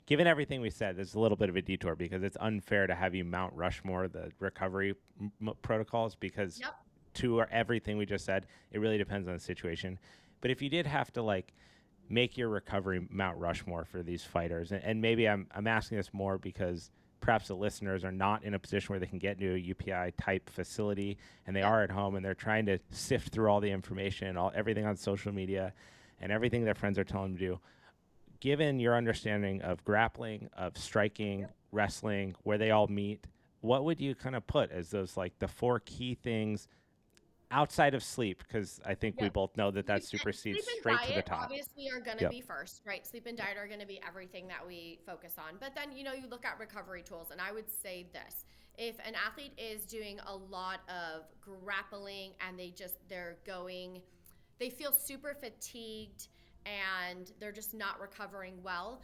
given everything we said, there's a little bit of a detour because it's unfair to have you Mount Rushmore the recovery protocols because Yep. to everything we just said, it really depends on the situation. But if you did have to make your recovery Mount Rushmore for these fighters, and maybe I'm asking this more because perhaps the listeners are not in a position where they can get into a UPI type facility and they are at home and they're trying to sift through all the information, everything on social media and everything their friends are telling them to do. Given your understanding of grappling, of striking, wrestling, where they all meet, what would you kind of put as those the 4 key things outside of sleep? Because I think we both know that supersedes Sleep and straight to the diet top. obviously are going to be first, right? Sleep and diet are going to be everything that we focus on. But then, you look at recovery tools, and I would say this. If an athlete is doing a lot of grappling and they feel super fatigued and they're just not recovering well,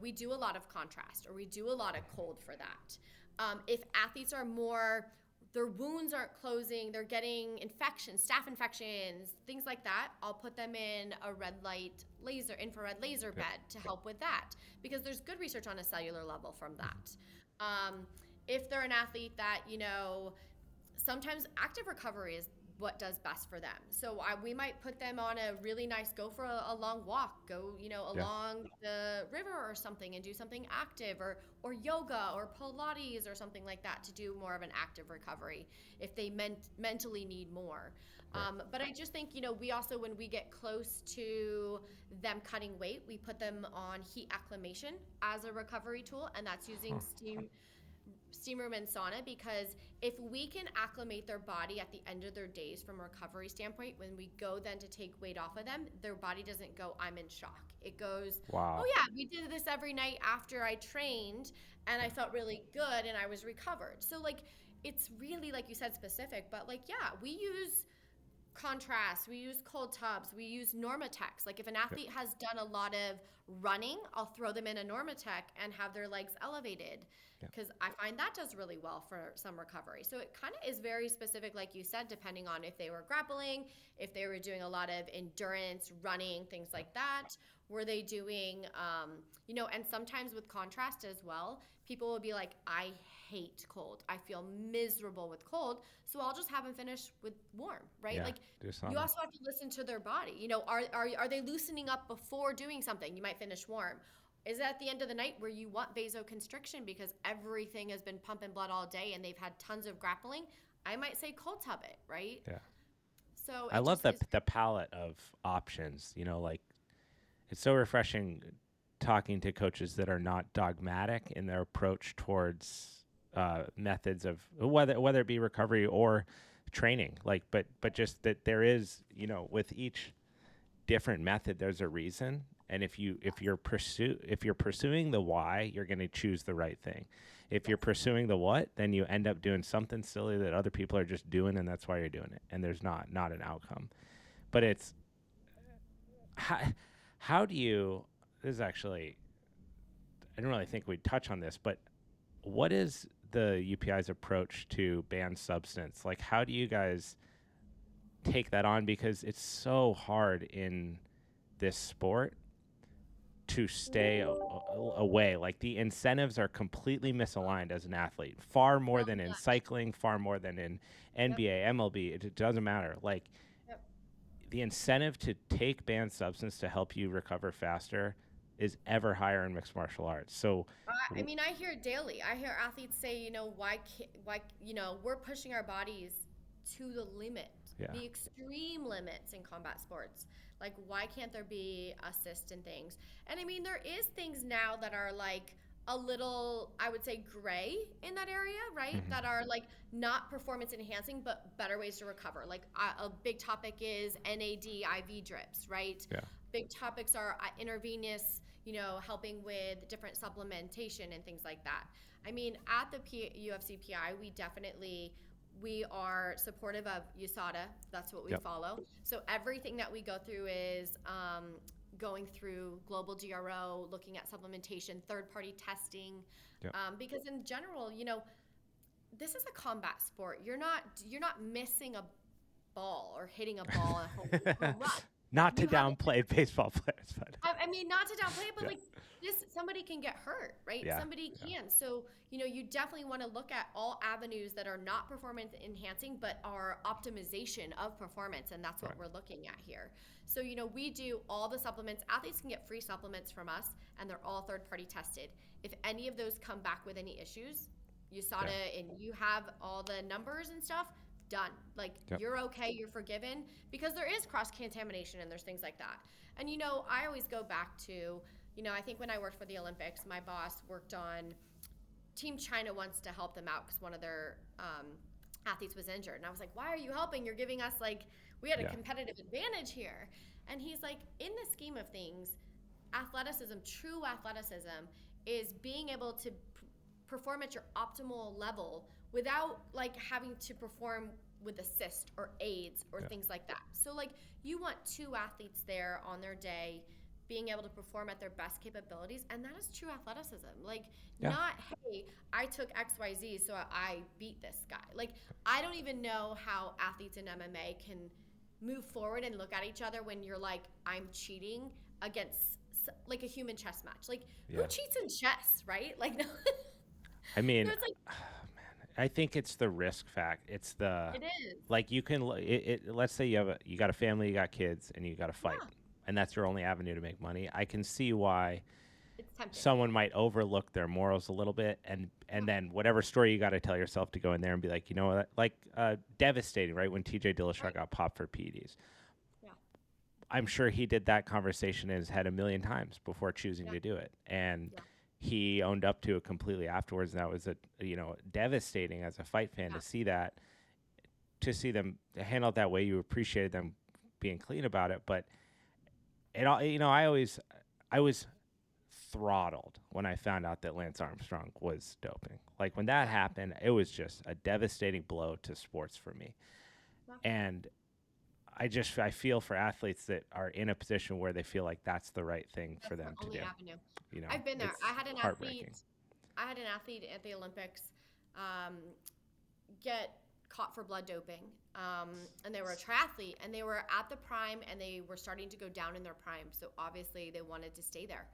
we do a lot of contrast or we do a lot of cold for that. If athletes are their wounds aren't closing, they're getting infections, staph infections, things like that, I'll put them in a infrared laser bed to help with that because there's good research on a cellular level from that. If they're an athlete that, sometimes active recovery is what does best for them. So we might put them on a really nice, go for a long walk, go, along the river or something and do something active or yoga or Pilates or something like that to do more of an active recovery if they mentally need more. But I just think, we also, when we get close to them cutting weight, we put them on heat acclimation as a recovery tool, and that's using steam room and sauna, because if we can acclimate their body at the end of their days from a recovery standpoint, when we go then to take weight off of them, their body doesn't go, I'm in shock. It goes, wow. Oh yeah, we did this every night after I trained and I felt really good and I was recovered. So it's really, like you said, specific, but we use contrast, we use cold tubs, we use Normatex. If an athlete has done a lot of running, I'll throw them in a Normatec and have their legs elevated because I find that does really well for some recovery. So it kind of is very specific, like you said, depending on if they were grappling, if they were doing a lot of endurance, running, things like that. Were they doing, and sometimes with contrast as well, people will be like, I hate cold. I feel miserable with cold. So I'll just have them finish with warm, right? Yeah, You also have to listen to their body. Are they loosening up before doing something? You might finish warm. Is it at the end of the night where you want vasoconstriction because everything has been pumping blood all day and they've had tons of grappling? I might say cold tub it, right? Yeah. So I love the palette of options, it's so refreshing talking to coaches that are not dogmatic in their approach towards methods of whether it be recovery or training, but just that there is, with each different method, there's a reason. And if you're pursuing the why, you're going to choose the right thing. If you're pursuing the what, then you end up doing something silly that other people are just doing, and that's why you're doing it. And there's not an outcome. But it's how do you? This is actually, I didn't really think we'd touch on this, but what is the UPI's approach to banned substance? Like, how do you guys take that on? Because it's so hard in this sport to stay away. Like, the incentives are completely misaligned as an athlete, far more than in cycling, far more than in NBA, MLB. It doesn't matter. Like, the incentive to take banned substance to help you recover faster is ever higher in mixed martial arts. So I mean, I hear it daily. I hear athletes say, why, we're pushing our bodies to the limit, the extreme limits in combat sports. Like, why can't there be assist and things? And I mean, there is things now that are like a little, I would say, gray in that area, right? Mm-hmm. That are like not performance enhancing, but better ways to recover. Like a big topic is NAD IV drips, right? Yeah. Big topics are intravenous, helping with different supplementation and things like that. I mean, at the UFC PI, we are supportive of USADA. That's what we follow. So everything that we go through is going through global GRO, looking at supplementation, third-party testing, because in general, this is a combat sport. You're not missing a ball or hitting a ball at home run. Not to downplay baseball players, but I mean, not to downplay it, but like this, somebody can get hurt, right? Yeah. Somebody can. So, you definitely want to look at all avenues that are not performance enhancing, but are optimization of performance. And that's what we're looking at here. So, we do all the supplements. Athletes can get free supplements from us, and they're all third-party tested. If any of those come back with any issues, USADA and you have all the numbers and stuff, done. Like, you're okay, you're forgiven, because there is cross-contamination and there's things like that. And, I always go back to, I think when I worked for the Olympics, my boss worked on Team China wants to help them out because one of their athletes was injured. And I was like, why are you helping? You're giving us, like, we had a competitive advantage here. And he's like, in the scheme of things, athleticism, true athleticism, is being able to perform at your optimal level without like having to perform with assist or aids or things like that. So like, you want two athletes there on their day being able to perform at their best capabilities, and that is true athleticism. Like, not, hey, I took XYZ so I beat this guy. Like, I don't even know how athletes in MMA can move forward and look at each other when you're like, I'm cheating against like a human chess match. Like, who cheats in chess, right? Like, no. I mean, it's like, I think it's the risk fact. It is. Like, you can, let's say you got a family, you got kids, and you got to fight, and that's your only avenue to make money. I can see why someone might overlook their morals a little bit, and then whatever story you got to tell yourself to go in there and be like, you know what, like devastating, right? When TJ Dillashaw got popped for PEDs. Yeah. I'm sure he did that conversation in his head a million times before choosing to do it, and. Yeah. He owned up to it completely afterwards, and that was devastating as a fight fan to see that, to see them handle it that way. You appreciated them being clean about it, but it all, I was throttled when I found out that Lance Armstrong was doping. Like, when that happened, it was just a devastating blow to sports for me, and I feel for athletes that are in a position where they feel like that's the right thing for them to do. Avenue. I've been there. I had an athlete at the Olympics get caught for blood doping, and they were a triathlete, and they were at the prime, and they were starting to go down in their prime. So obviously they wanted to stay there.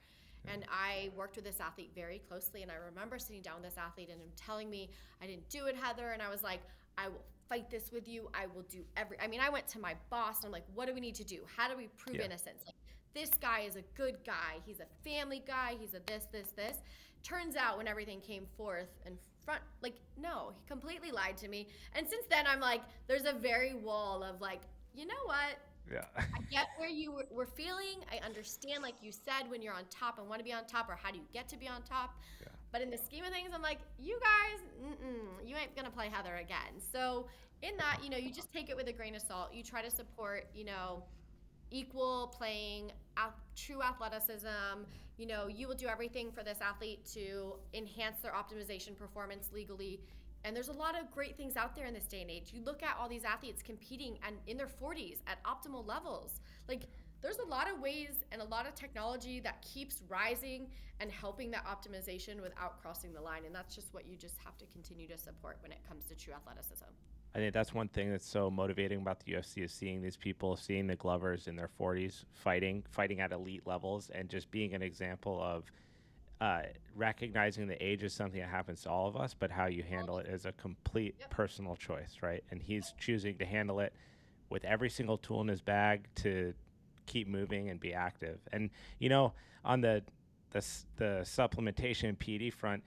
And I worked with this athlete very closely, and I remember sitting down with this athlete and him telling me, I didn't do it, Heather, and I was like, I will fight this with you. I will do I went to my boss and I'm like, what do we need to do? How do we prove innocence? Like, this guy is a good guy. He's a family guy. He's a this. Turns out when everything came forth in front, like, no, he completely lied to me. And since then, I'm like, there's a very wall of like, you know what? Yeah. I get where you were feeling. I understand, like you said, when you're on top and want to be on top, or how do you get to be on top? Yeah. But in the scheme of things, I'm like, you guys, you ain't going to play Heather again. So in that, you just take it with a grain of salt. You try to support, equal playing, true athleticism. You know, you will do everything for this athlete to enhance their optimization performance legally. And there's a lot of great things out there in this day and age. You look at all these athletes competing and in their 40s at optimal levels. Like, there's a lot of ways and a lot of technology that keeps rising and helping that optimization without crossing the line. And that's just what you just have to continue to support when it comes to true athleticism. I think that's one thing that's so motivating about the UFC is seeing these people, seeing the Glovers in their 40s fighting at elite levels, and just being an example of recognizing the age is something that happens to all of us, but how you handle it is a complete personal choice, right? And he's choosing to handle it with every single tool in his bag to keep moving and be active. And, you know, on the supplementation PD front,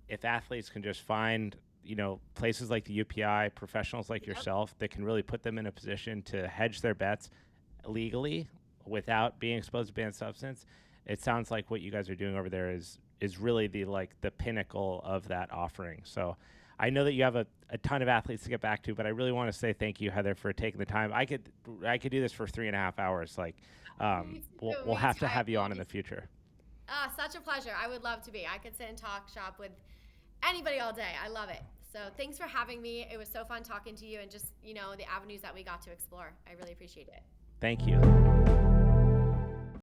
if athletes can just find, you know, places like the UPI, professionals like yourself that can really put them in a position to hedge their bets legally without being exposed to banned substance, it sounds like what you guys are doing over there is really the pinnacle of that offering. So I know that you have a ton of athletes to get back to, but I really want to say thank you, Heather, for taking the time. I could do this for 3.5 hours. Like, we'll have to have you on in the future. Such a pleasure. I would love to be. I could sit and talk shop with anybody all day. I love it. So thanks for having me. It was so fun talking to you and just, you know, the avenues that we got to explore. I really appreciate it. Thank you.